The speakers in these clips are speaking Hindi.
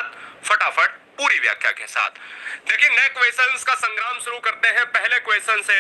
बाद फटाफट पूरी व्याख्या के साथ। देखिए, नए क्वेश्चंस का संग्राम शुरू करते हैं। पहले क्वेश्चन से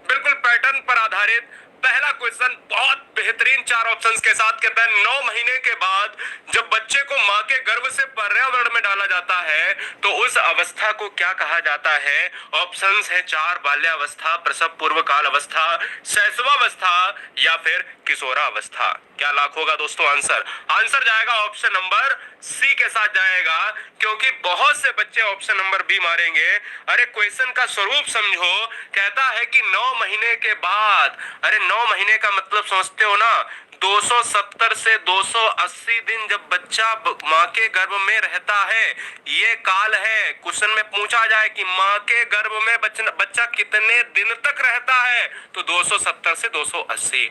बिल्कुल पैटर्न पर आधारित पहला क्वेश्चन बहुत बेहतरीन 4 ऑप्शंस के साथ कहता है 9 महीने के बाद जब बच्चे को मां के गर्भ से पर्यावरण में डाला जाता है तो उस अवस्था को क्या कहा जाता है। ऑप्शंस है 4, बाल्यावस्था, प्रसव पूर्व काल अवस्था, शैशवावस्था या फिर किशोरावस्था। क्या लाख होगा दोस्तों आंसर? आंसर जाएगा ऑप्शन नंबर सी के साथ जाएगा, क्योंकि बहुत से बच्चे ऑप्शन नंबर बी मारेंगे। अरे क्वेश्चन का स्वरूप समझो, कहता है कि 9 महीने के बाद। अरे 9 महीने का मतलब समझते हो ना, 270 से 280 दिन जब बच्चा मां के गर्भ में रहता है, ये काल है। क्वेश्चन में पूछा जाए कि मां के गर्भ में बच्चा कितने दिन तक रहता है, तो 270 से 280।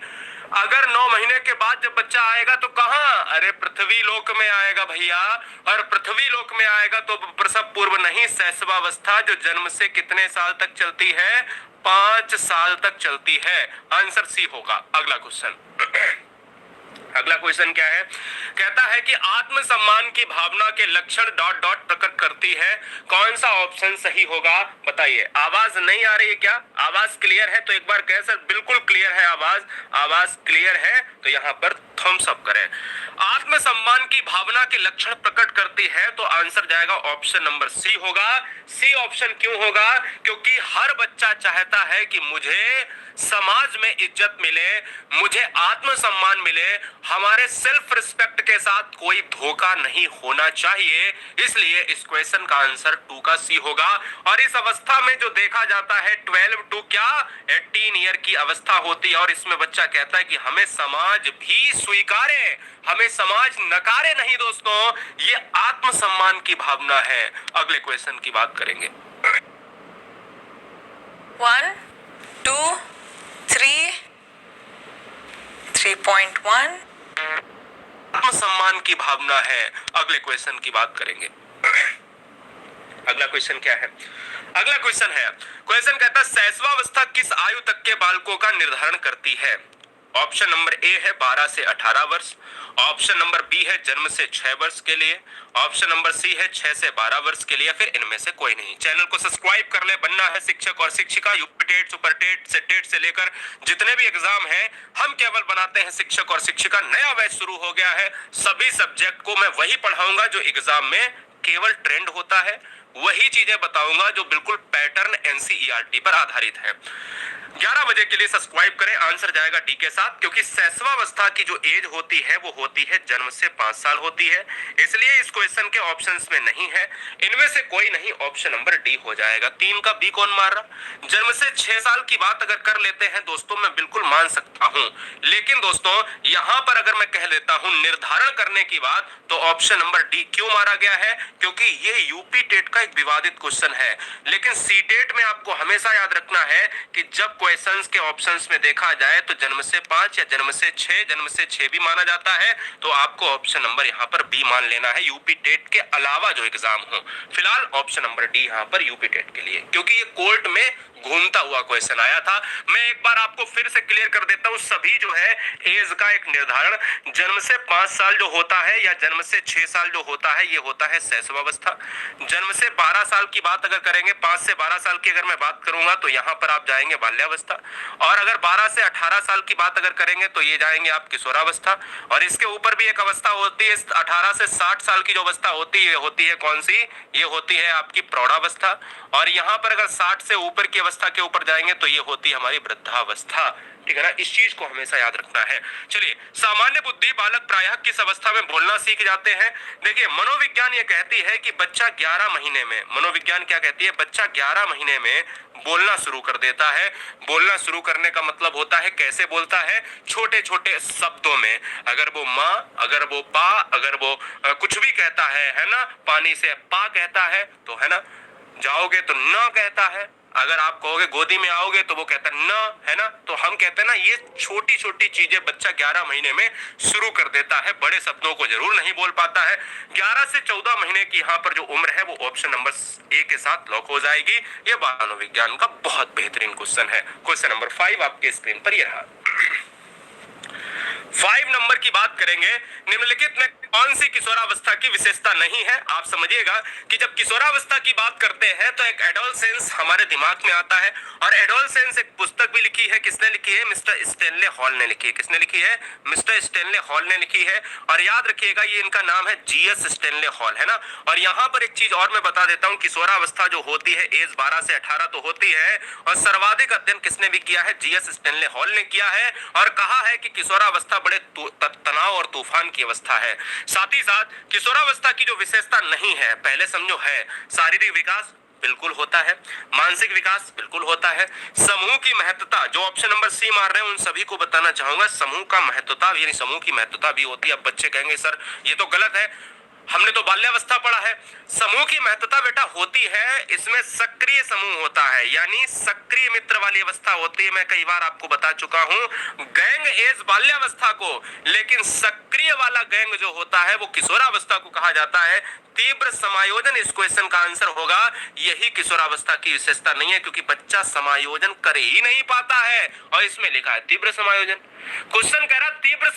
अगर 9 महीने के बाद जब बच्चा आएगा तो कहां? अरे पृथ्वी लोक में आएगा भैया। और पृथ्वी लोक में आएगा तो प्रसव पूर्व नहीं, शैशवावस्था, जो जन्म से कितने साल तक चलती है? 5 साल तक चलती है। आंसर सी होगा। अगला क्वेश्चन अगला क्वेश्चन क्या है? कहता है कि आत्मसम्मान की भावना के लक्षण डॉट डॉट प्रकट करती है। कौन सा ऑप्शन सही होगा बताइए। आवाज नहीं आ रही है क्या? आवाज क्लियर है तो एक बार कह सर बिल्कुल क्लियर है आवाज। आवाज क्लियर है तो यहां पर थम्स अप करें। आत्मसम्मान की भावना के लक्षण प्रकट करती है तो आंसर जाएगा ऑप्शन नंबर सी होगा। सी ऑप्शन क्यों होगा? क्योंकि हर बच्चा चाहता है कि मुझे समाज में इज्जत मिले, मुझे आत्मसम्मान मिले, हमारे सेल्फ रिस्पेक्ट के साथ कोई धोखा नहीं होना चाहिए। इसलिए इस क्वेश्चन का आंसर 2 का सी होगा। और इस अवस्था में जो देखा जाता है 12 टू क्या 18 ईयर की अवस्था होती है, और इसमें बच्चा कहता है कि हमें समाज भी स्वीकारे, हमें समाज नकारे नहीं। दोस्तों, ये आत्मसम्मान की भावना है। अगले क्वेश्चन की बात करेंगे। 1, 2, 3, 3.1। आत्मसम्मान की भावना है। अगले क्वेश्चन की बात करेंगे। अगला क्वेश्चन क्या है? अगला क्वेश्चन है, क्वेश्चन कहता है शैशवावस्था किस आयु तक के बालकों का निर्धारण करती है। ऑप्शन नंबर ए है 12 से 18 वर्ष, ऑप्शन नंबर बी है जन्म से 6 वर्ष के लिए, ऑप्शन नंबर सी है 6 से 12 वर्ष के लिए, फिर इनमें से कोई नहीं। चैनल को सब्सक्राइब कर ले। बनना है शिक्षक और शिक्षिका। UP TET, super TET, SET TET से लेकर जितने भी एग्जाम हैं, हम केवल बनाते हैं शिक्षक और शिक्षिका। नया बैच शुरू हो गया है। सभी सब्जेक्ट को मैं वही पढ़ाऊंगा जो एग्जाम में केवल ट्रेंड होता है, वही चीजें बताऊंगा जो बिल्कुल पैटर्न एनसीईआरटी पर आधारित है। 11 बजे के लिए सब्सक्राइब करें। आंसर जाएगा डी के साथ, क्योंकि शैशवावस्था की जो एज होती है वो होती है जन्म से 5 साल होती है। इसलिए इस क्वेश्चन के ऑप्शंस में नहीं है। इनमें से कोई नहीं, ऑप्शन नंबर डी हो जाएगा। 3 का बी कौन मार रहा? जन्म से 6 साल की बात अगर कर लेते हैं दोस्तों, मैं बिल्कुल मान सकता हूं, लेकिन दोस्तों यहां पर अगर मैं कह देता हूं निर्धारण करने की बात, तो ऑप्शन नंबर डी क्यों मारा गया है? क्योंकि ये यूपी टेट का एक विवादित क्वेश्चन है। लेकिन सी टेट में आपको हमेशा याद रखना है कि जब क्वेश्चंस के ऑप्शंस में देखा जाए तो जन्म से 5 या जन्म से 6 भी माना जाता है, तो आपको ऑप्शन नंबर यहाँ पर बी मान लेना है यूपी टेट के अलावा जो एग्जाम हो। फिलहाल ऑप्शन नंबर डी यहाँ पर यूपी टेट के लिए, क्योंकि ये कोर्ट में घूमता हुआ क्वेश्चन आया था। मैं एक बार आपको फिर से क्लियर कर देता हूं, सभी जो है एज का एक निर्धारण जन्म से 5 साल जो होता है या जन्म से 6 साल जो होता है, ये होता है शैशवावस्था। जन्म से 12 साल की बात अगर करेंगे, 5 से 12 साल की अगर मैं बात करूंगा तो यहां पर आप जाएंगे बाल्यावस्था। और अगर 12 से 18 साल की बात अगर करेंगे तो ये जाएंगे आप किशोरावस्था। और इसके ऊपर भी एक अवस्था होती है 18 से 60 साल की जो अवस्था होती है कौन सी? ये होती है आपकी प्रौढ़ावस्था। और यहां पर अगर 60 से ऊपर की अवस्था के ऊपर जाएंगे तो ये होती है हमारी वृद्धावस्था। ठीक है ना? इस चीज को हमेशा याद रखना है। चलिए, सामान्य बुद्धि बालक प्रायः किस अवस्था में बोलना सीख जाते हैं? देखिए, मनोविज्ञान ये कहती है कि बच्चा 11 महीने में, मनोविज्ञान क्या कहती है? बच्चा 11 महीने में बोलना शुरू कर देता है। बोलना शुरू करने का मतलब होता है कैसे बोलता है? छोटे छोटे शब्दों में। अगर वो माँ, अगर वो पा, अगर वो कुछ भी कहता है ना, पानी से पा कहता है तो है ना, जाओगे तो न कहता है, अगर आप कहोगे गोदी में आओगे तो वो कहता है न, है ना। तो हम कहते हैं ना, ये छोटी छोटी चीजें बच्चा 11 महीने में शुरू कर देता है। बड़े शब्दों को जरूर नहीं बोल पाता है। 11 से 14 महीने की यहाँ पर जो उम्र है वो ऑप्शन नंबर ए के साथ लॉक हो जाएगी। ये मनोविज्ञान का बहुत बेहतरीन क्वेश्चन है। क्वेश्चन नंबर 5 आपके स्क्रीन पर ये रहा। 5 नंबर की बात करेंगे। निम्नलिखित में कौन सी किशोरावस्था की विशेषता नहीं है? आप समझिएगा कि जब किशोरावस्था की बात करते हैं तो एक एडोलसेंस हमारे दिमाग में आता है, और एडोलसेंस एक पुस्तक भी लिखी है। किसने लिखी है? मिस्टर स्टेनले हॉल ने लिखी है। किसने लिखी है? मिस्टर स्टेनले हॉल ने लिखी है। और याद रखिएगा ये इनका नाम है जीएस स्टेनले हॉल, है ना। और यहाँ पर एक चीज और मैं बता देता हूँ, किशोरावस्था जो होती है एज 12 से 18 तो होती है, और सर्वाधिक अध्ययन किसने भी किया है? जीएस स्टेनले हॉल ने किया है, और कहा है कि किशोरावस्था बड़े तनाव और तूफान की अवस्था है। साथ ही साथ किशोरावस्था की जो विशेषता नहीं है, पहले समझो है, शारीरिक विकास बिल्कुल होता है, मानसिक विकास बिल्कुल होता है, समूह की महत्वता, जो ऑप्शन नंबर सी मार रहे हैं उन सभी को बताना चाहूंगा, समूह का महत्वता यानी समूह की महत्वता भी होती है। अब बच्चे कहेंगे सर ये तो गलत है, हमने तो बाल्यावस्था पढ़ा है। समूह की महत्वता बेटा होती है, इसमें सक्रिय समूह होता है, यानी सक्रिय मित्र वाली अवस्था होती है। मैं कई बार आपको बता चुका हूं, गैंग एज बाल्यावस्था को, लेकिन सक्रिय वाला गैंग जो होता है वो किशोरावस्था को कहा जाता है। तीव्र समायोजन इस क्वेश्चन का आंसर होगा। यही किशोरावस्था की विशेषता नहीं है, क्योंकि बच्चा समायोजन कर ही नहीं पाता है, और इसमें लिखा है तीव्र समायोजन। क्वेश्चन कह रहा तीव्र